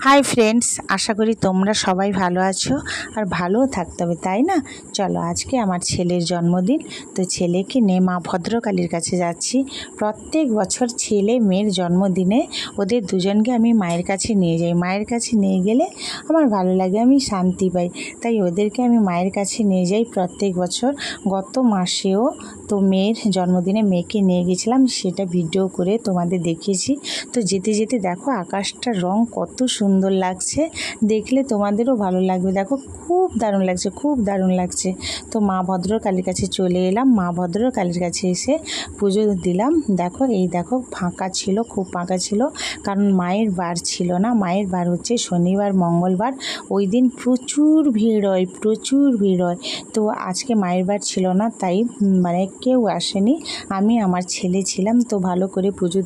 Hi friends आशा करी तोमरा सबाई भालो आछो और भालो थाकते होबे ताई ना। चलो आज के आमार छेलेर जन्मदिन तो छेलेके निये मा भद्रकालीर काछे जाচ্ছি। प्रत्येक बछर छेले मेयेर जन्मदिने ओদের दुजोनके आमी मायेर काछे निये जाई। मायेर काछे निये गेले आमार भालो लागे, आमी शांति पाई, ताई ओदेरके आमी मायेर काछे निये जाई प्रत्येक बछर। गत मासेओ तो मेयेर जन्मदिने मेयेके निये गेछिलाम, सेटा भिडियो करे तोमादेर देखिয়েছি। तो जेते जेते देखो आकाशटार रंग कत सुंदर लागছে, देखले तोमादेरो भालो लागबे। देखो खूब दारुण लागছে, खूब दारुण लागছে। तो मा भद्रकालीर काछे चले एलाम, मा भद्रकालीर काछे एसे पुजो दिलाम। देखो এই দেখো ফাঁকা ছিল, খুব ফাঁকা ছিল, কারণ মায়ের বার ছিল না। মায়ের বার হচ্ছে শনিবার মঙ্গলবার, ওই দিন প্রচুর ভিড় হয়, প্রচুর ভিড় হয়। তো আজকে মায়ের বার ছিল না, তাই মানে কেউ আসেনি, আমি আমার ছেলে ছিলাম। তো ভালো করে পুজো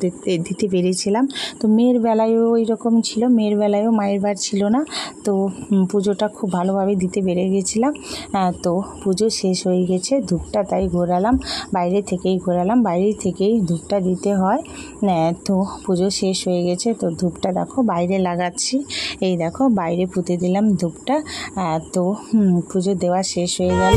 দিতে পেরেছিলাম। তো মেয়ের বেলায়ও ওই রকম ছিল, মেয়ের বেলায়ও মায়ের বার ছিল না, তো পুজোটা খুব ভালোভাবে দিতে পেরে গেছিলাম। তো পুজো শেষ হয়ে গেছে, ধূপটা তাই ঘোরালাম, বাইরে থেকেই ঘোরালাম, বাইরে থেকেই ধূপটা দিতে হয়। তো পুজো শেষ হয়ে গেছে, তো ধূপটা দেখো বাইরে লাগাচ্ছি, এই দেখো বাইরে পুঁতে দিলাম ধূপটা। তো পুজো দেওয়া শেষ হয়ে গেল।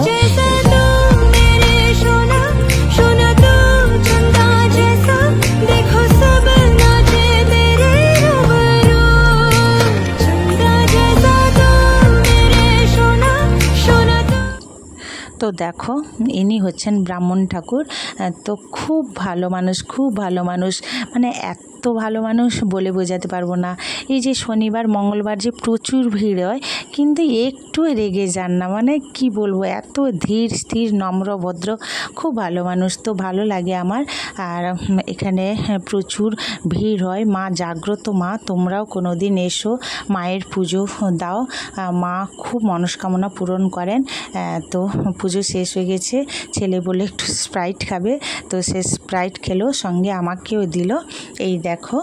तो देखो इनी हच्छेन ब्राह्मण ठाकुर। तो खूब भालो मानुष, खूब भालो मानुष, माने এত ভালো মানুষ বলে বোঝাতে পারবো না। এই যে শনিবার মঙ্গলবার যে প্রচুর ভিড় হয়, কিন্তু একটু রেগে যান না, মানে কি বলবো, এত ধীর স্থির নম্র ভদ্র, খুব ভালো মানুষ। তো ভালো লাগে আমার। আর এখানে প্রচুর ভিড় হয়, মা জাগ্রত মা, তোমরাও কোনো দিন এসো, মায়ের পুজো দাও, মা খুব মনস্কামনা পূরণ করেন। তো পুজো শেষ হয়ে গেছে, ছেলে বলে একটু স্প্রাইট খাবে, তো সে স্প্রাইট খেলো, সঙ্গে আমাকেও দিল। এই দেখো,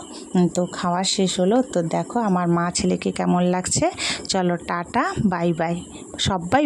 তো খাওয়া শেষ হলো। তো দেখো আমার মা ছেলেকে কেমন লাগছে। চলো টাটা, বাই বাই, সবাই।